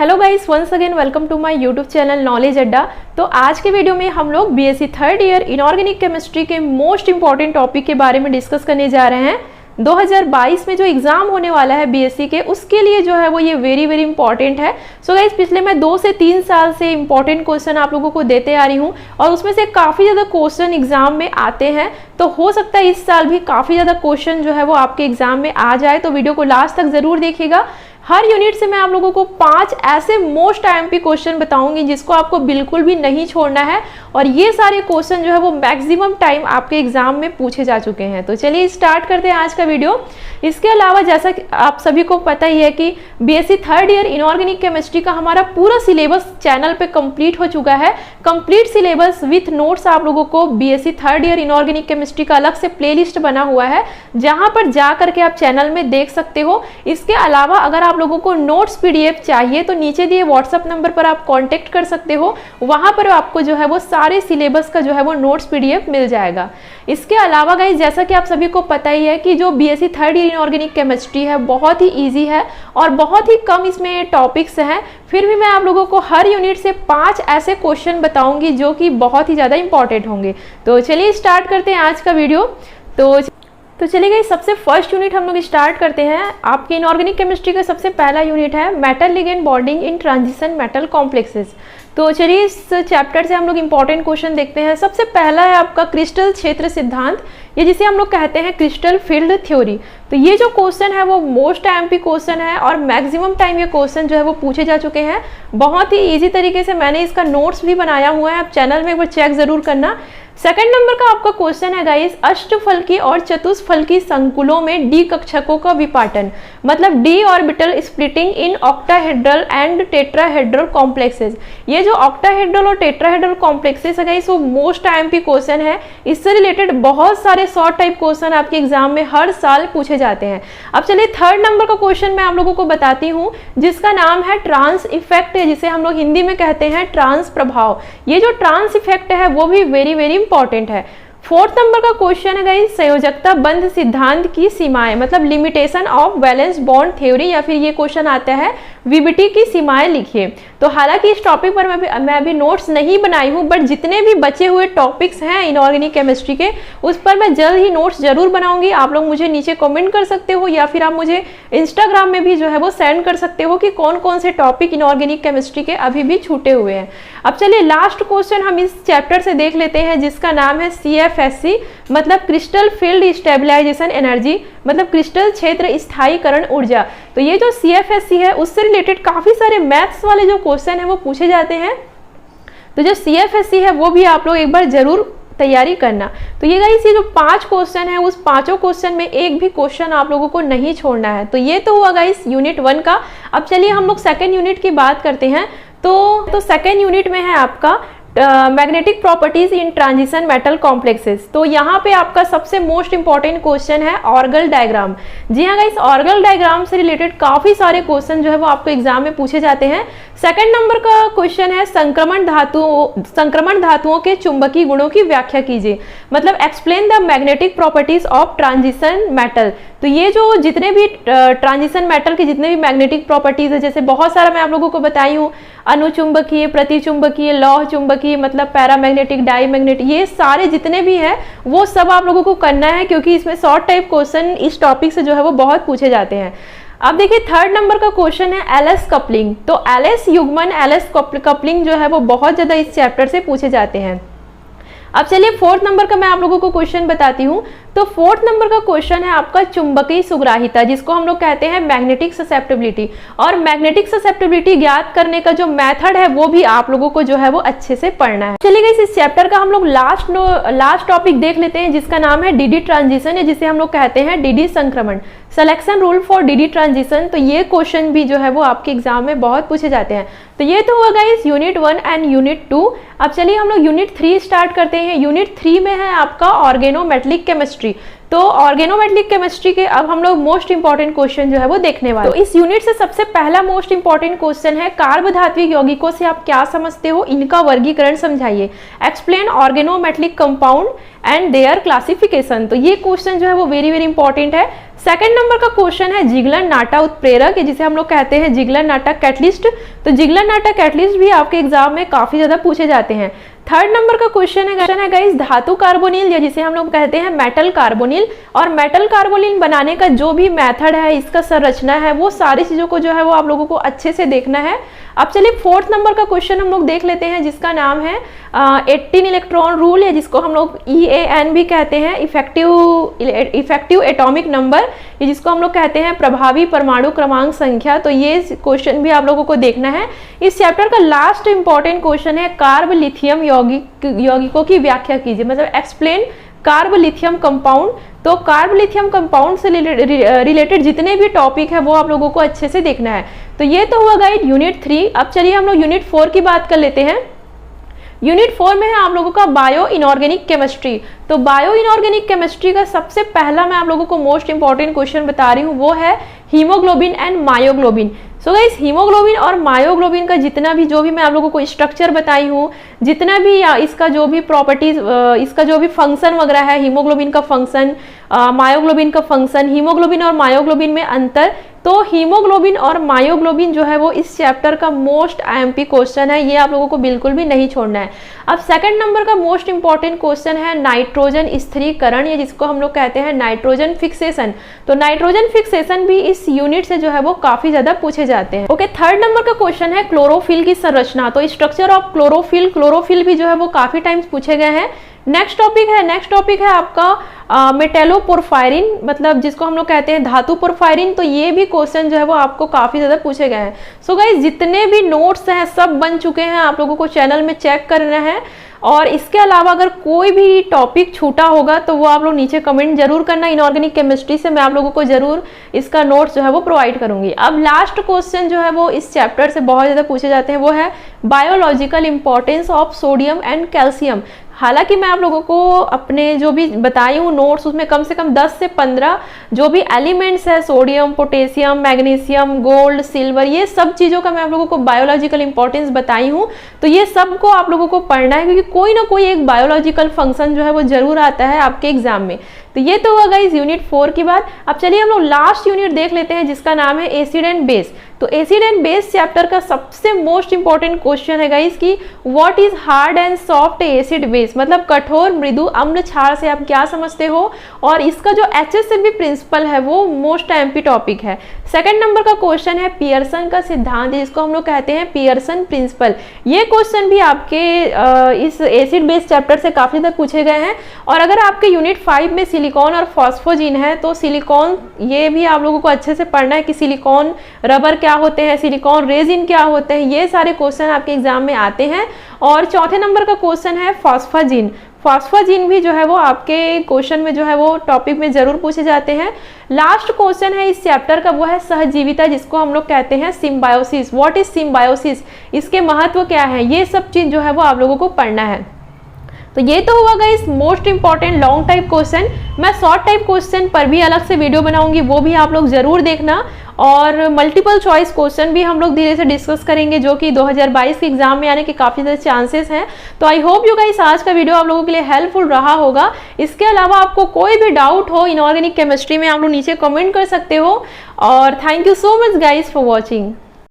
Hello guys, once again welcome to my YouTube channel knowledge Adda. तो आज के video में हम लोग BSc third year inorganic chemistry के मोस्ट इंपॉर्टेंट टॉपिक के बारे में डिस्कस करने जा रहे हैं। 2022 में जो एग्जाम होने वाला है बीएससी के, उसके लिए जो है वो ये वेरी वेरी इंपॉर्टेंट है। सो गाइस, पिछले मैं 2 से 3 साल से इंपॉर्टेंट क्वेश्चन आप लोगों को देते आ रही हूँ और उसमें से काफ़ी ज़्यादा क्वेश्चन एग्जाम में आते हैं। तो हो सकता है इस साल भी काफ़ी ज़्यादा क्वेश्चन जो है वो आपके एग्जाम में आ जाए, तो वीडियो को लास्ट तक ज़रूर देखिएगा। हर यूनिट से मैं आप लोगों को 5 ऐसे मोस्ट आईएमपी क्वेश्चन बताऊंगी जिसको आपको बिल्कुल भी नहीं छोड़ना है, और ये सारे क्वेश्चन जो है वो मैक्सिमम टाइम आपके एग्जाम में पूछे जा चुके हैं। तो चलिए स्टार्ट करते हैं आज का वीडियो। इसके अलावा जैसा कि आप सभी को पता ही है कि BSc third year inorganic chemistry का हमारा पूरा सिलेबस चैनल पे कंप्लीट हो चुका है। कंप्लीट सिलेबस विथ नोट्स आप लोगों को BSc third year inorganic chemistry का अलग से प्लेलिस्ट बना हुआ है, जहां पर जा करके आप चैनल में देख सकते हो। इसके अलावा अगर आप लोगों को नोट्स पीडीएफ चाहिए तो नीचे दिए व्हाट्सएप नंबर पर आप कांटेक्ट कर सकते हो, वहां पर आपको जो है वो सारे सिलेबस का जो है वो नोट्स पीडीएफ मिल जाएगा। इसके अलावा गाइस, जैसा कि आप सभी को पता ही है कि जो BSc third year inorganic chemistry है बहुत ही इजी है और बहुत ही कम इसमें टॉपिक्स हैं। फिर भी मैं आप लोगों को हर यूनिट से 5 ऐसे क्वेश्चन बताऊंगी जो कि बहुत ही ज़्यादा इंपॉर्टेंट होंगे। तो चलिए स्टार्ट करते हैं आज का वीडियो। तो चलिए गाइस, सबसे फर्स्ट यूनिट हम लोग स्टार्ट करते हैं। आपकी इनऑर्गेनिक केमिस्ट्री का सबसे पहला यूनिट है metal ligand bonding in transition metal complexes. तो चलिए इस चैप्टर से हम लोग इंपॉर्टेंट क्वेश्चन देखते हैं। सबसे पहला है आपका क्रिस्टल क्षेत्र सिद्धांत, ये जिसे हम लोग कहते हैं क्रिस्टल फील्ड थ्योरी। तो ये जो क्वेश्चन है वो मोस्ट आईएमपी क्वेश्चन है और मैक्सिमम टाइम ये क्वेश्चन जो है वो पूछे जा चुके हैं। बहुत ही इजी तरीके से मैंने इसका नोट्स भी बनाया हुआ है, आप चैनल में एक बार चेक जरूर करना। सेकंड नंबर का आपका क्वेश्चन है गाइस, अष्टफलकी और चतुष्फलकी संकुलों में डी कक्षकों का विपाटन, मतलब D orbital splitting in octahedral and tetrahedral complexes. ये जो ऑक्टाहेड्रल और टेट्राहेड्रल कॉम्प्लेक्सेस है गाइस, वो मोस्ट आईएमपी क्वेश्चन है। इससे रिलेटेड बहुत सारे शॉर्ट टाइप क्वेश्चन आपके एग्जाम में हर साल पूछे जाते हैं। अब चलिए थर्ड नंबर का क्वेश्चन मैं आप लोगों को बताती हूँ, जिसका नाम है ट्रांस इफेक्ट, जिसे हम लोग हिंदी में कहते हैं ट्रांस प्रभाव। ये जो ट्रांस इफेक्ट है वो भी वेरी वेरी इंपॉर्टेंट है। फोर्थ नंबर का क्वेश्चन है गाइस, संयोजकता बंध सिद्धांत की सीमाएं, मतलब limitation of valence bond theory, या फिर ये क्वेश्चन आता है वीबीटी की सीमाएं लिखिए। तो हालांकि इस टॉपिक पर मैं अभी नोट्स नहीं बनाई हूं, बट जितने भी बचे हुए टॉपिक्स हैं इनऑर्गेनिक केमिस्ट्री के, उस पर मैं जल्द ही नोट्स जरूर बनाऊंगी। आप लोग मुझे नीचे कमेंट कर सकते हो या फिर आप मुझे इंस्टाग्राम में भी जो है वो सेंड कर सकते हो कि कौन कौन से टॉपिक इनऑर्गेनिक केमिस्ट्री के अभी भी छूटे हुए हैं। अब चलिए लास्ट क्वेश्चन हम इस चैप्टर से देख लेते हैं, जिसका नाम है CFSC, मतलब क्रिस्टल फील्ड स्टेबलाइजेशन एनर्जी, मतलब क्रिस्टल क्षेत्र स्थायीकरण ऊर्जा। तो ये जो CFSC है उससे रिलेटेड काफी सारे मैथ्स वाले जो क्वेश्चन है वो पूछे जाते हैं। तो जो CFSC है वो भी आप लोग एक बार जरूर तैयारी करना। तो ये गाइस, ये जो 5 क्वेश्चन है उस 5 क्वेश्चन में एक भी क्वेश्चन आप लोगों को नहीं छोड़ना है। तो ये तो हुआ गाइस यूनिट 1 का। अब चलिए हम लोग सेकेंड यूनिट की बात करते हैं। तो सेकेंड यूनिट में है आपका मैग्नेटिक प्रॉपर्टीज इन ट्रांजिशन मेटल कॉम्प्लेक्सेस। तो यहाँ पे आपका सबसे मोस्ट इंपॉर्टेंट क्वेश्चन है ऑर्गल डायग्राम। जी हाँ गाइस, ऑर्गल डायग्राम से रिलेटेड काफी सारे क्वेश्चन जो है वो आपको एग्जाम में पूछे जाते हैं। सेकंड नंबर का क्वेश्चन है संक्रमण धातुओं के चुंबकीय गुणों की व्याख्या कीजिए, मतलब explain the magnetic properties of transition metal. तो ये जो जितने भी ट्रांजिशन मेटल के जितने भी मैग्नेटिक प्रॉपर्टीज है, जैसे बहुत सारा मैं आप लोगों को बताई हूँ, अनुचुंबकीय, प्रतिचुंबकीय, लौह चुंबकीय, मतलब पैरामैग्नेटिक, डाईमैग्नेटिक, ये सारे जितने भी है वो सब आप लोगों को करना है, क्योंकि इसमें शॉर्ट टाइप क्वेश्चन इस टॉपिक से जो है वो बहुत पूछे जाते हैं। अब देखिए थर्ड नंबर का क्वेश्चन है एलएस कपलिंग। तो एलएस युग्मन, एलएस कपलिंग जो है वो बहुत ज्यादा इस चैप्टर से पूछे जाते हैं। अब चलिए फोर्थ नंबर का मैं आप लोगों को क्वेश्चन बताती हूँ। तो फोर्थ नंबर का क्वेश्चन है आपका चुंबकीय सुग्राहिता, जिसको हम लोग कहते हैं मैग्नेटिक ससेप्टिबिलिटी। और मैग्नेटिक ससेप्टिबिलिटी ज्ञात करने का जो मेथड है वो भी आप लोगों को जो है वो अच्छे से पढ़ना है। चलिए गाइस, इस चैप्टर का हम लोग लास्ट टॉपिक देख लेते हैं, जिसका नाम है डीडी ट्रांजिशन, या जिसे हम लोग कहते हैं डीडी संक्रमण, selection rule for DD transition. तो ये क्वेश्चन भी जो है वो आपके एग्जाम में बहुत पूछे जाते हैं। तो ये तो हुआ गाइस यूनिट 1 एंड यूनिट 2। अब चलिए हम लोग यूनिट 3 स्टार्ट करते हैं। यूनिट 3 में है आपका ऑर्गेनोमेटेलिक केमिस्ट्री। तो ऑर्गेनोमेटेलिक केमिस्ट्री के अब हम लोग मोस्ट इंपॉर्टेंट क्वेश्चन जो है वो देखने वाले। तो इस यूनिट से सबसे पहला मोस्ट इंपॉर्टेंट क्वेश्चन है, कार्बधात्विक यौगिकों से आप क्या समझते हो, इनका वर्गीकरण समझाइए। Explain organometallic compound and there classification. तो ये क्वेश्चन जो है वो वेरी वेरी इंपॉर्टेंट है। सेकंड नंबर का क्वेश्चन है जिगलर नाटा उत्प्रेरक, जिसे हम लोग कहते हैं जिगलर नाटा कैटलिस्ट। तो जिगलर नाटा कैटलिस्ट भी आपके एग्जाम में काफी ज्यादा पूछे जाते हैं। थर्ड नंबर का क्वेश्चन है गाइस धातु कार्बोनिल, या जिसे हम लोग कहते हैं मेटल कार्बोनिल। और मेटल कार्बोनिल बनाने का जो भी मेथड है, इसका संरचना है, वो सारी चीजों को जो है वो आप लोगों को अच्छे से देखना है। अब चलिए फोर्थ नंबर का क्वेश्चन हम लोग देख लेते हैं, जिसका नाम है 18 इलेक्ट्रॉन रूल, या जिसको हम लोग EAN भी कहते हैं, इफेक्टिव एटॉमिक नंबर, ये जिसको हम लोग कहते हैं प्रभावी परमाणु क्रमांक संख्या। तो ये क्वेश्चन भी आप लोगों को देखना है। इस चैप्टर का लास्ट इंपॉर्टेंट क्वेश्चन है कार्ब लिथियम यौगिकों की व्याख्या कीजिए, मतलब एक्सप्लेन कार्ब लिथियम कंपाउंड। तो कार्ब लिथियम कंपाउंड से रिलेटेड जितने भी टॉपिक है वो आप लोगों को अच्छे से देखना है। तो ये तो हुआ गाइड यूनिट 3। अब चलिए हम लोग यूनिट 4 की बात कर लेते हैं। यूनिट 4 में है आप लोगों का बायो इनऑर्गेनिक केमिस्ट्री। तो बायो इनऑर्गेनिक केमिस्ट्री का सबसे पहला मैं आप लोगों को मोस्ट इंपॉर्टेंट क्वेश्चन बता रही हूँ, वो है haemoglobin and myoglobin. So guys haemoglobin और मायोग्लोबिन का जितना भी जो भी मैं आप लोगों को स्ट्रक्चर बताई हूँ, जितना भी इसका जो भी प्रॉपर्टीज, इसका जो भी फंक्शन वगैरह है, हीमोग्लोबिन का फंक्शन, मायोग्लोबिन का फंक्शन, हीमोग्लोबिन और मायोग्लोबिन में अंतर, तो हीमोग्लोबिन और मायोग्लोबिन जो है वो इस चैप्टर का मोस्ट IMP क्वेश्चन है, ये आप लोगों को बिल्कुल भी नहीं छोड़ना है। अब सेकंड नंबर का मोस्ट इंपॉर्टेंट क्वेश्चन है नाइट्रोजन स्थिरीकरण, या जिसको हम लोग कहते हैं नाइट्रोजन फिक्सेशन। तो नाइट्रोजन फिक्सेशन भी इस यूनिट से जो है वो काफी ज्यादा पूछे जाते हैं। ओके, थर्ड नंबर का क्वेश्चन है क्लोरोफिल की संरचना। तो स्ट्रक्चर ऑफ क्लोरोफिल भी जो है वो काफी टाइम्स पूछे गए हैं। नेक्स्ट टॉपिक है आपका मेटेलोपोरफायरिन, मतलब जिसको हम लोग कहते हैं धातु पोरफायरिन। तो ये भी क्वेश्चन जो है वो आपको काफी ज्यादा पूछे गए हैं। सो गाइस जितने भी नोट्स हैं सब बन चुके हैं, आप लोगों को चैनल में चेक करना है। और इसके अलावा अगर कोई भी टॉपिक छूटा होगा तो वो आप लोग नीचे कमेंट जरूर करना। इनऑर्गेनिक केमिस्ट्री से मैं आप लोगों को जरूर इसका नोट्स जो है वो प्रोवाइड करूंगी। अब लास्ट क्वेश्चन जो है वो इस चैप्टर से बहुत ज्यादा पूछे जाते हैं, वो है biological importance of sodium and calcium. हालांकि मैं आप लोगों को अपने जो भी बताई हूँ नोट्स, उसमें कम से कम 10 से 15 जो भी एलिमेंट्स है, sodium, potassium, magnesium, gold, silver, ये सब चीज़ों का मैं आप लोगों को बायोलॉजिकल इंपॉर्टेंस बताई हूँ। तो ये सब को आप लोगों को पढ़ना है, क्योंकि कोई ना कोई एक बायोलॉजिकल फंक्शन जो है वो जरूर आता है आपके एग्जाम में। तो ये तो हुआ गाइस यूनिट 4 की बात। अब चलिए हम लोग लास्ट यूनिट देख लेते हैं, जिसका नाम है एसिड एंड बेस। तो एसिड एंड बेस चैप्टर का सबसे मोस्ट इंपॉर्टेंट क्वेश्चन है गाइस कि what is hard and soft acid base, मतलब कठोर, मृदु, अम्ल, क्षार से आप क्या समझते हो। और इसका जो HSLV प्रिंसिपल है वो मोस्ट IMP टॉपिक है। सेकंड नंबर का क्वेश्चन है पियर्सन का सिद्धांत, जिसको हम लोग कहते हैं पियर्सन प्रिंसिपल। ये क्वेश्चन भी आपके इस एसिड बेस चैप्टर से काफी ज्यादा पूछे गए हैं। और अगर आपके यूनिट 5 में सिलिकॉन और फॉस्फोजिन है, तो सिलिकॉन ये भी आप लोगों को अच्छे से पढ़ना है कि सिलिकॉन रबर क्या होते हैं, सिलिकॉन रेजिन क्या होते हैं, ये सारे क्वेश्चन आपके एग्जाम में आते हैं। और चौथे नंबर का क्वेश्चन है फॉस्फोजिन भी जो है वो आपके क्वेश्चन में जो है वो टॉपिक में जरूर पूछे जाते हैं। लास्ट क्वेश्चन है इस चैप्टर का, वो है सहजीविता, जिसको हम लोग कहते हैं सिम्बायोसिस। व्हाट इज सिम्बायोसिस, इसके महत्व क्या है, ये सब चीज जो है वो आप लोगों को पढ़ना है। तो ये तो हुआ guys most important long type question. मैं शॉर्ट टाइप क्वेश्चन पर भी अलग से वीडियो बनाऊंगी, वो भी आप लोग जरूर देखना। और मल्टीपल चॉइस क्वेश्चन भी हम लोग धीरे से डिस्कस करेंगे, जो कि 2022 के एग्जाम में आने के काफी ज्यादा चांसेस हैं। तो आई होप यू गाइस आज का वीडियो आप लोगों के लिए हेल्पफुल रहा होगा। इसके अलावा आपको कोई भी डाउट हो इनऑर्गेनिक केमिस्ट्री में, आप लोग नीचे कमेंट कर सकते हो। और thank you so much guys for watching.